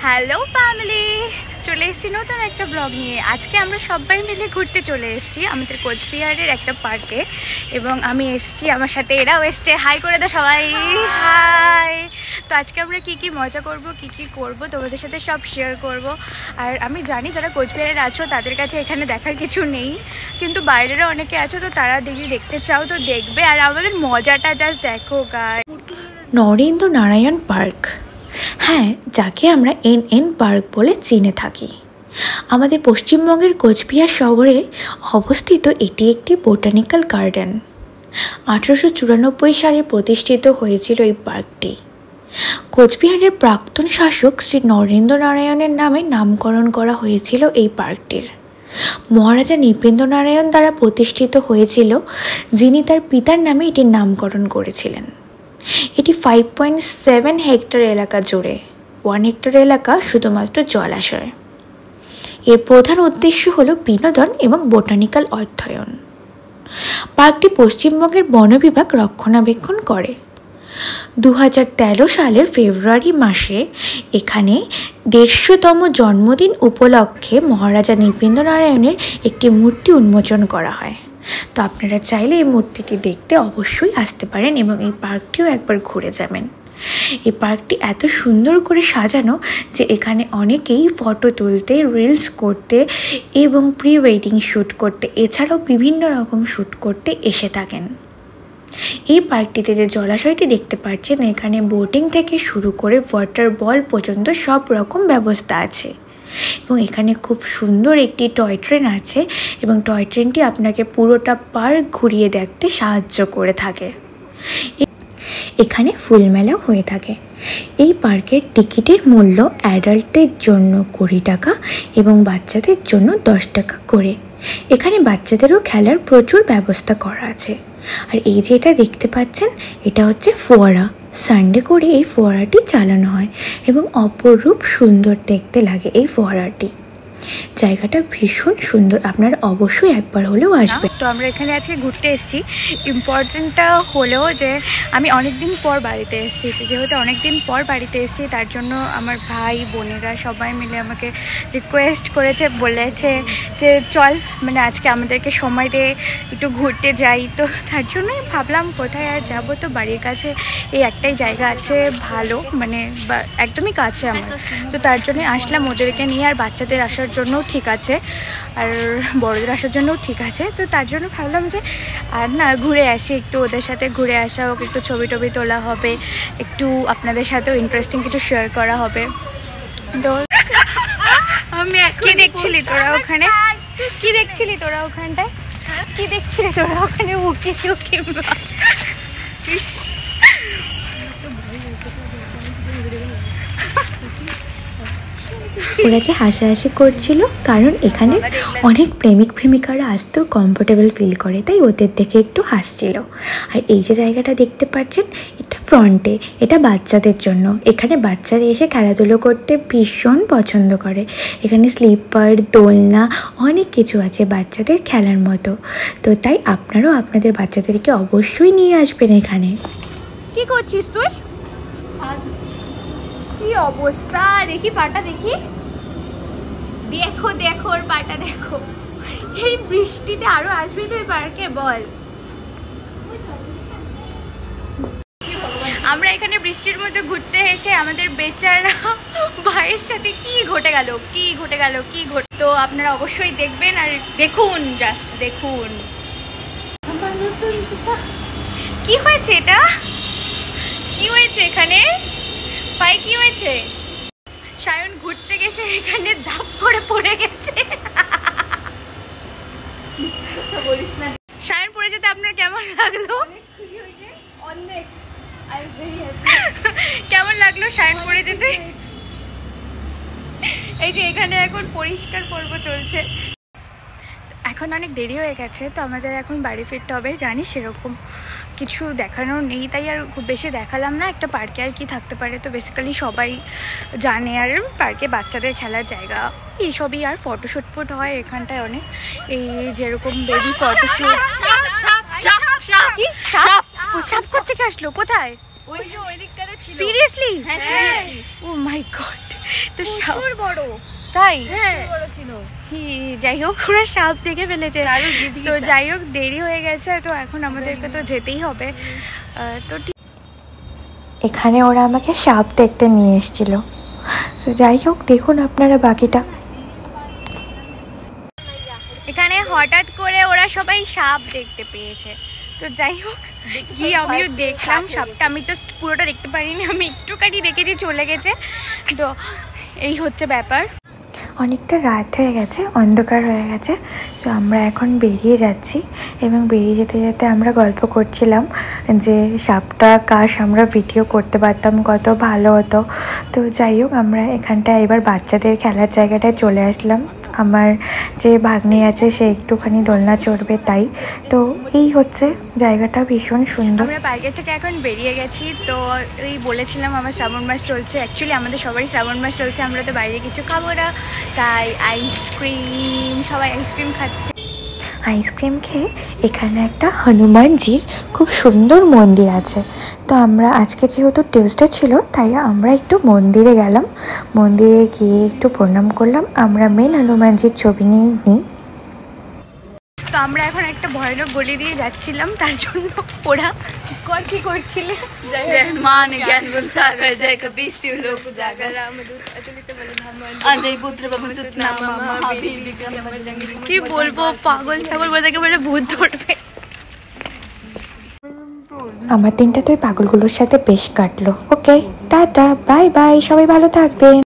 Hello family, চলে এসেছি নতুন একটা ব্লগ নিয়ে। আজকে আমরা সবাই মিলে ঘুরতে চলে এসেছি আমাদের কোচবিহারের একটা পার্কে, এবং আমি এসেছি, আমার সাথে এরাও এসছে। হাই করে দাও সবাই, হাই। তো আজকে আমরা কি কি মজা করব, কি কি করব তোমাদের সাথে সব শেয়ার করব। আর আমি জানি যারা কোচবিহারের আছো তাদের কাছে এখানে দেখার কিছু নেই, কিন্তু বাইরেরও অনেকে আছো, তো তারা দেখতে চাও তো দেখবে। আর আমাদের মজাটা জাস্ট দেখো গাইস। নরেন্দ্র নারায়ণ পার্ক, হ্যাঁ, যাকে আমরা NN পার্ক বলে চিনে থাকি। আমাদের পশ্চিমবঙ্গের কোচবিহার শহরে অবস্থিত এটি একটি বোটানিক্যাল গার্ডেন। 1894 সালে প্রতিষ্ঠিত হয়েছিল এই পার্কটি। কোচবিহারের প্রাক্তন শাসক শ্রী নরেন্দ্র নারায়ণের নামে নামকরণ করা হয়েছিল এই পার্কটির। মহারাজা নৃপেন্দ্র নারায়ণ দ্বারা প্রতিষ্ঠিত হয়েছিল, যিনি তার পিতার নামে এটির নামকরণ করেছিলেন। এটি 5.7 হেক্টর এলাকা জুড়ে। 1 হেক্টর এলাকা শুধুমাত্র জলাশয়। এর প্রধান উদ্দেশ্য হল বিনোদন এবং বোটানিক্যাল অধ্যয়ন। পার্কটি পশ্চিমবঙ্গের বন বিভাগ রক্ষণাবেক্ষণ করে। 2013 সালের ফেব্রুয়ারি মাসে এখানে 150তম জন্মদিন উপলক্ষে মহারাজা নৃপেন্দ্র নারায়ণের একটি মূর্তি উন্মোচন করা হয়। তো আপনারা চাইলে এই মূর্তিটি দেখতে অবশ্যই আসতে পারেন এবং এই পার্কটিও একবার ঘুরে যাবেন। এই পার্কটি এত সুন্দর করে সাজানো যে এখানে অনেকেই ফটো তুলতে, রিলস করতে এবং প্রি ওয়েডিং শ্যুট করতে, এছাড়াও বিভিন্ন রকম শ্যুট করতে এসে থাকেন। এই পার্কটিতে যে জলাশয়টি দেখতে পাচ্ছেন, এখানে বোটিং থেকে শুরু করে ওয়াটার বল পর্যন্ত সব রকম ব্যবস্থা আছে, এবং এখানে খুব সুন্দর একটি টয় ট্রেন আছে, এবং টয় ট্রেনটি আপনাকে পুরোটা পার্ক ঘুরিয়ে দেখতে সাহায্য করে থাকে। এখানে ফুলমেলাও হয়ে থাকে। এই পার্কের টিকিটের মূল্য অ্যাডাল্টদের জন্য 20 টাকা এবং বাচ্চাদের জন্য 10 টাকা করে। এখানে বাচ্চাদেরও খেলার প্রচুর ব্যবস্থা করা আছে। আর এই যে এটা দেখতে পাচ্ছেন, এটা হচ্ছে ফোয়ারা। সানডে করে এই ফোয়ারাটি চালানো হয় এবং অপরূপ সুন্দর দেখতে লাগে এই ফোয়ারাটি। জায়গাটা ভীষণ সুন্দর, আপনারা অবশ্যই একবার হলেও আসবেন। তো আমরা এখানে আজকে ঘুরতে এসেছি। ইম্পর্টেন্টটা হলো যে আমি অনেক দিন পর বাড়িতে এসেছি, যেহেতু অনেক দিন পর বাড়িতে এসেছি, তার জন্য আমার ভাই বোনেরা সবাই মিলে আমাকে রিকোয়েস্ট করেছে, বলেছে যে চল, মানে আজকে আমাদেরকে সময় দিয়ে একটু ঘুরতে যাই। তো তার জন্যই ভাবলাম কোথায় আর যাবো, তো বাড়ির কাছে এই একটাই জায়গা আছে ভালো, মানে একদমই কাছে আমার। তো তার জন্যই আসলাম ওদেরকে নিয়ে, আর বাচ্চাদের আসার জন্যও ঠিক আছে, আর বড়দের আসার জন্যও ঠিক আছে। তো তার জন্য ভাবলাম যে আর না, ঘুরে আসি, একটু ওদের সাথে ঘুরে আসা হোক, একটু ছবি টবি তোলা হবে, একটু আপনাদের সাথেও ইন্টারেস্টিং কিছু শেয়ার করা হবে। তো আমি কি দেখছিলি তোরা ওখানে, কি দেখছিলি তোরা ওখানটায়, কি দেখছিলি তোরা ওখানে উকি চুকি? ওরা যে হাসাহাসি করছিল, কারণ এখানে অনেক প্রেমিক প্রেমিকারা আসতেও কমফোর্টেবল ফিল করে, তাই ওদের দেখে একটু হাসছিল। আর এই যে জায়গাটা দেখতে পাচ্ছেন, এটা ফ্রন্টে, এটা বাচ্চাদের জন্য। এখানে বাচ্চারা এসে খেলাধুলো করতে ভীষণ পছন্দ করে। এখানে স্লিপার, দোলনা, অনেক কিছু আছে বাচ্চাদের খেলার মতো। তো তাই আপনারাও আপনাদের বাচ্চাদেরকে অবশ্যই নিয়ে আসবেন এখানে। কি করছিস তুই? কি অবস্থা দেখি, পাটা দেখি, দেখো দেখো ওর পাটা দেখো। এই বৃষ্টিতে আরো আসবি তুই পার্কে? বল। আমরা এখানে বৃষ্টির মধ্যে ঘুরতে এসে আমাদের বেচারা ভাইয়ের সাথে কি ঘটে গেল, কি ঘটে গেল, কি ঘটে। তো আপনারা অবশ্যই দেখবেন, আর দেখুন, জাস্ট দেখুন কি হয়েছে। এটা কি হয়েছে এখানে ভাই, কি হয়েছে? সায়ন ঘুরতে গেছে এখানে ধাপ করে পড়ে গেছে। সায়ন পড়ে যেতে আপনার কেমন লাগলো? কেমন লাগলো সায়ন পড়ে যেতে? এই যে এখানে এখন পরিষ্কার পর্ব চলছে। এখন অনেক দেরি হয়ে গেছে, তো আমাদের এখন বাড়ি ফিরতে হবে। জানি সেরকম কিছু দেখানোর নেই, তাই আর খুব বেশি দেখালাম না। একটা পার্কে আর কি থাকতে পারে, তো বেসিক্যালি সবাই জানে। আর পার্কে বাচ্চাদের খেলার জায়গা এইসবই, আর ফটোশ্যুট ফুট হয় এখানটায় অনেক। এই যেরকম বেবি ফটোশ্যুট। সাপ কোত্থেকে আসলো? কোথায়? সিরিয়াসলি? ও মাই গড, তো বড় তাই বড় ছিল। যাই হোক ওরা সাপ দেখে ফেলেছে। তো যাই হোক দেরি হয়ে গেছে, তো এখন আমাদেরকে তো যেতেই হবে। তো এখানে ওরা আমাকে সাপ দেখতে নিয়ে এসেছিল। তো যাই হোক দেখুন আপনারা বাকিটা। এখানে হঠাৎ করে ওরা সবাই সাপ দেখতে পেয়েছে। তো যাই হোক গিয়ে আমিও দেখলাম সাপটা, আমি জাস্ট পুরোটা দেখতে পারিনি, আমি একটুখানি দেখেছি চলে গেছে। তো এই হচ্ছে ব্যাপার। অনেকটা রাত হয়ে গেছে, অন্ধকার হয়ে গেছে। তো আমরা এখন বেরিয়ে যাচ্ছি এবং বেরিয়ে যেতে যেতে আমরা গল্প করছিলাম যে সাপটা কাশ আমরা ভিডিও করতে পারতাম, কত ভালো হতো। তো যাই হোক আমরা এখানটায় এবার বাচ্চাদের খেলার জায়গাটায় চলে আসলাম। আমার যে ভাগ্নি আছে সে একটুখানি দোলনা চড়বে, তাই তো এই হচ্ছে জায়গাটা ভীষণ সুন্দর। আমরা পার্কের থেকে এখন বেরিয়ে গেছি। তো এই বলেছিলাম আমার শ্রাবণ মাস চলছে, অ্যাকচুয়ালি আমাদের সবারই শ্রাবণ মাস চলছে, আমরা তো বাইরে কিছু খাবো না, তাই আইসক্রিম, সবাই আইসক্রিম খাচ্ছে। আইসক্রিম খেয়ে এখানে একটা হনুমানজির খুব সুন্দর মন্দির আছে। তো আমরা আজকে যেহেতু টিউসডে ছিল তাই আমরা একটু মন্দিরে গেলাম, মন্দিরে গিয়ে একটু প্রণাম করলাম। আমরা মেন হনুমানজির ছবি নিয়ে নিই। তো আমরা এখন একটা ভয়ানক গলি দিয়ে যাচ্ছিলাম, তার জন্য ওরা কি করছিলে जय मान ज्ञान गुण सागर जय कपीस लोक जागर रामदूत अतुलित बल धामा अजय पुत्र बभूसुत नाम महावीर विक्रम बजरंगी। কি বলবো, পাগল ছাগল বলে বলে ভূত ধরবে। আমার দিনটা তো ওই পাগলগুলোর সাথে বেশ কাটলো। ওকে টাটা, বাই বাই, সবাই ভালো থাকবেন।